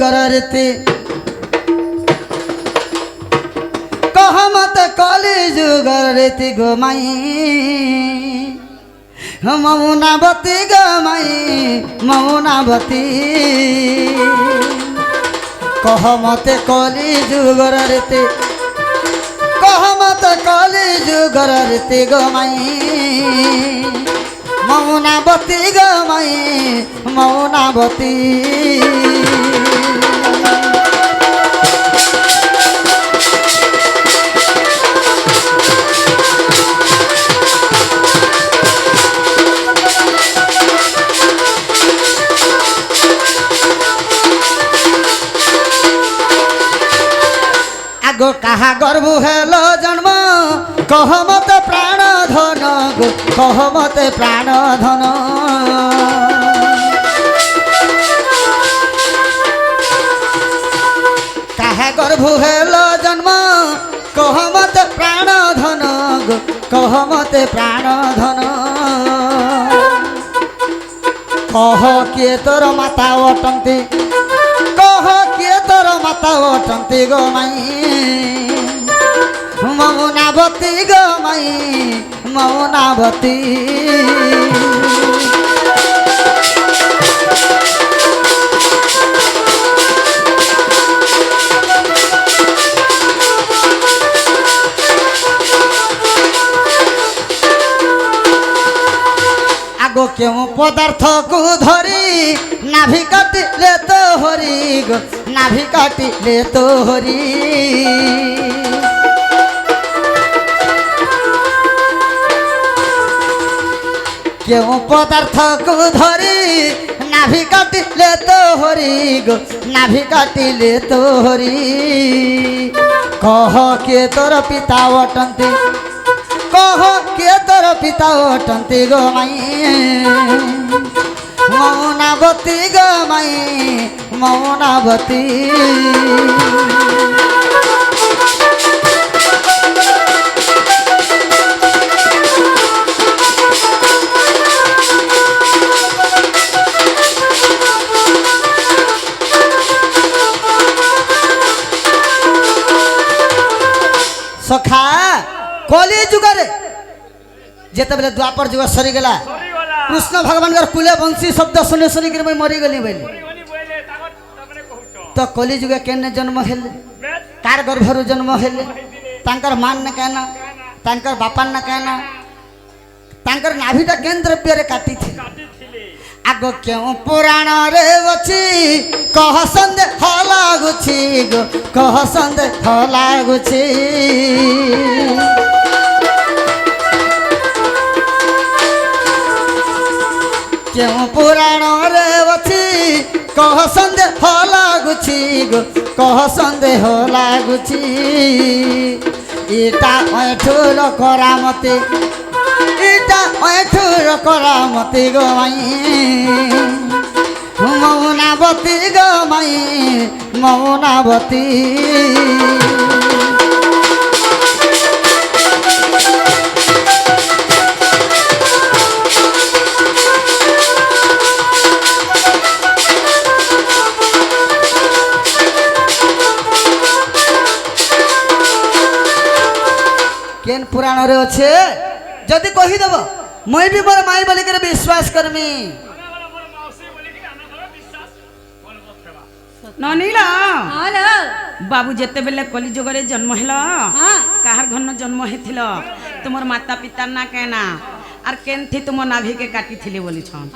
जुगर रीति कह मत कली जुगर रीति गोमाई मौनावती गोमाई मौनावती कह मत कली जुगर रीति कह मत कली जुगर रीति गोमाई मौनावती गोमाई मौनावती आगो कहा गर्भ हेलो जन्म कह मत प्राण धन गो कह मत प्राण धन कहा गर्भ हेलो जन्म कह मत प्राण धन गो कह मत प्राण धन कह किए तोर माता अटंती कह किए तोर माता अटंती गो माई मौनावती गो माई मौनावती आगो क्यों पदार्थ को धरी नाभि काटिले तो हरि गो नाभि काटिले तो हरि क्यों पदार्थ को धरी नाभि काटिले तो हरि गो नाभि काटिले तो हरि कह के तोर पिता अटंती कह के तोर पिता अटंती गो माई मौनावती गो माई मौनावती सखा कली जुगरे जेते बेले द्वापर जुग सरी गला कृष्ण भगवान कर कुले बंशी शब्द सुने सुनी कर मैं मरी गली बेले तो कली जुगे केने जन्म हेले कार गर्भरु जन्म हेले तांकर मान न कहना तांकर बापा न कहना तांकर नाभिटा केन द्रव्य रे काटी थी आगो क्यों पुराण रे अछि कह संदे हला गुछि गो कह संदे हला गुछि क्यों पुराण रे अछि कह संदे हला गुछि गो कह संदे हला गुछि इटा ठुर करामती इटा ठुर करामती गो माई मौनावती गो माई मौनावती केन पुराण रे अच्छे जदि कहीदेव मुई भी मोर माई बोलिक विश्वास करमी ननीला बाबू जेते बेले कली जुगरे जन्म हेला काहार घन जन्म हेथिल तुमर माता पिता ना केना आर केन थी तुम नाभि के काटी थिले बोली छन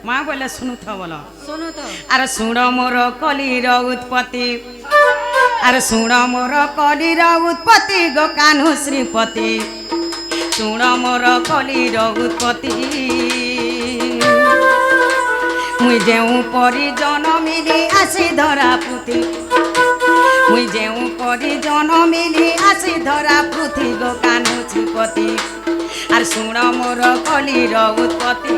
मां बोले सुनु थ बोलो सुनु तो आर सुण मोर कलीर उत्पत्ति आर सुण मोर कलीर उत्पत्ति गो कान्हु श्रीपति सुण मोर कलीर उत्पत्ति मुई जेउ परी जनमिली आसी धरा पृथ्वी मुई जेउ परी जनमिली आसी धरा पृथ्वी गो कान्हु श्रीपति आर सुण मोर कलीर उत्पत्ति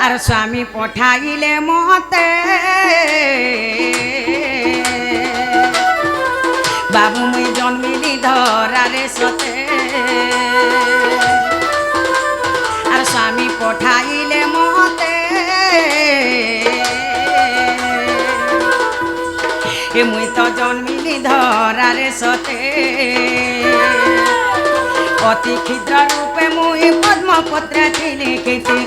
আর স্বামী পঠাইলে মতে বাবু মুই জন্মিলি ধরারে সতে আর স্বামী পঠাইলে মতে মুই তো জন্মিলি ধরারে সতে অতি ক্ষুদ্র রূপে মুই পদ্মপত্রে লিখিতে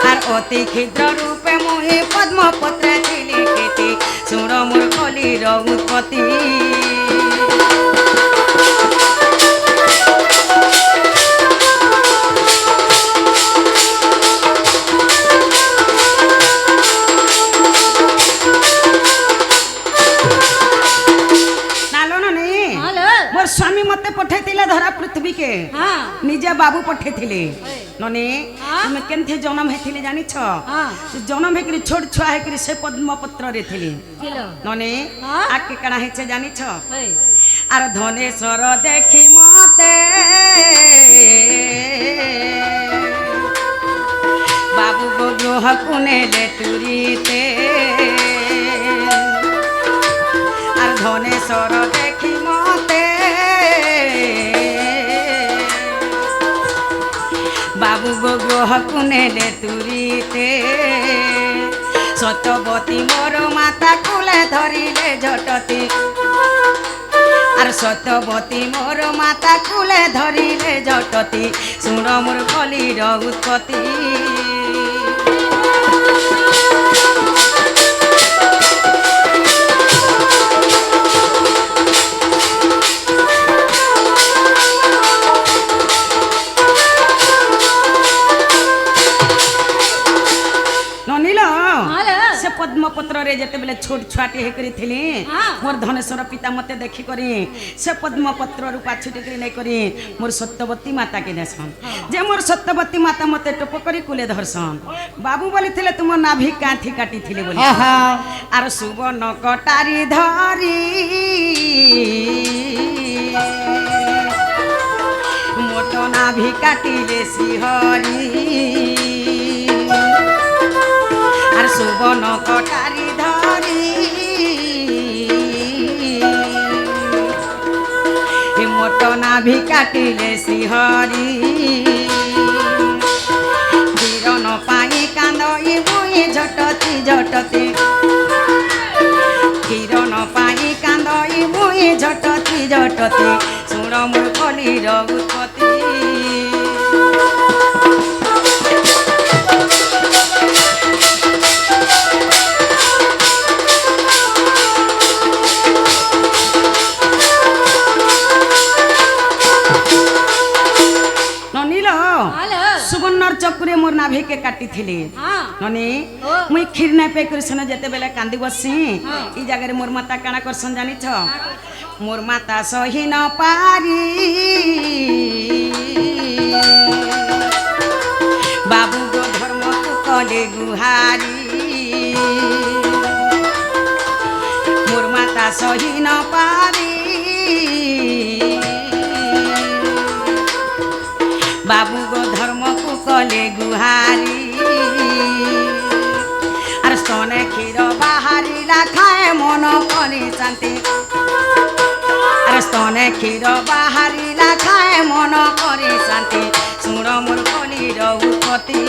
আর অতি ক্ষুদ্র রূপে মুই পদ্মপত্রে লিখিতে শুণ মোর কলির উৎপত্তি मोर स्वामी मते पठेतिले धरा पृथ्वी के निजे बाबू पठेतिले नने तुम केनथे जन्म हेतिले जानि छ जन्म हेकरी छोट छुआ हेकरी से पद्मपत्र रे थिले नने आके कणा हेचे जानि छ आर धनेश्वर देखि मते बाबू गो ग्रह कुनेले तुरीते आर धनेश्वर देखि मते बाबू गो ग्रह कुनेले तुरीते सत्यवती मोर माता कुले धरिले झटती आर सत्यवती मोर माता कुले धरिले झटती शुण मोर कलिर उत्पत्ति पद्मपत्र रे जेते बेले छोट छुआटी हेकरी थिली मोर धनेश्वर पिता मते देखि करी से पद्मपत्र रूपा छुटी करी नै करी मोर सत्यवती माता के देसन जे मोर सत्यवती माता मते टोप करी कुले धरसन बाबू बोली थिले तुम नाभि काठी काटी थिले बोली आर सुवर्ण कटारी धरी मोटो नाभि काटिले सिहरी आर सुवर्ण कटारी धरी मोट नाभि काटिले सिहरी किरण पाई कांदई बुई झटती झटती किरण पाई कांदई बुई झटती झटती शुण मोर कलिर उत्पत्ति सुवर्णर चक्रे मोर नाभि के काटी थिले ननी मुई खीर नै पे कृष्ण जेते बेले कांदी बसी ई जगह रे मोर माता काना करसन जानि छ मोर माता सही न पारी बाबू गो धर्म को कले गुहारी मोर माता सही न पारी बाबू गो धर्म को कले गुहारी आर स्तने क्षीर बाहारिला खाए मन करे शांति आर स्तने क्षीर बाहारिला खाए मन करे शांति शुण मोर कलिर उत्पत्ति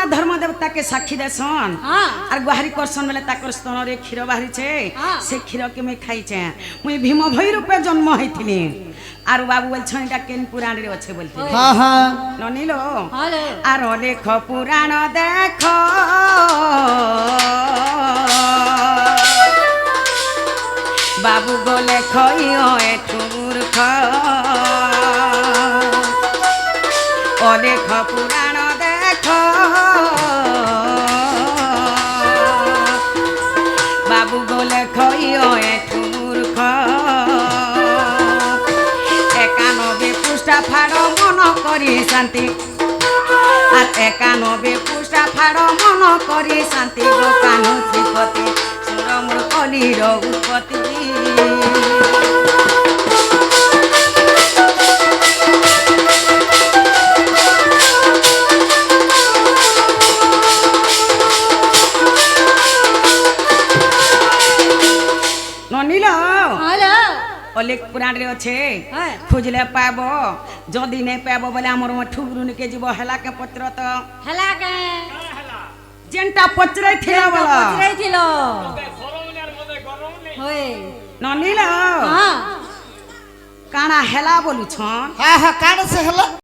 धर्म देवता के साक्षी देसन और गुहारी करसन बेले ताकर स्तन रे क्षीर बाहरी छे से क्षीर के मैं खाई छे मुई भीम भई रूपे जन्म होइथिली आर बाबू बोल छनिटा केन पुराण रे अच्छे बोलते हां हां ननीलो आर लेख पुराण देख बाबू गो लेख इयो एठु मूर्ख ओ लेख पुराण देख बाबू गो लेख इयो एठु করি শান্তি আর 91 পৃষ্ঠা ফাড় মন করি শান্তি গো কানু শ্রীপতি সুরমূল কলির উৎপত্তি ননিল অলেক পুরাণে অছে খুঁজলে পাব যদি নেই পাব বলে আমার ঠুকরুনিকে যাব হেলাকে পত্র তো হেলাকে যেনটা পত্রাই থিলা বলা ছিল হয়ে ননিল হ্যাঁ কানা হেলা বলুছ হ্যাঁ হ্যাঁ কার সে হলো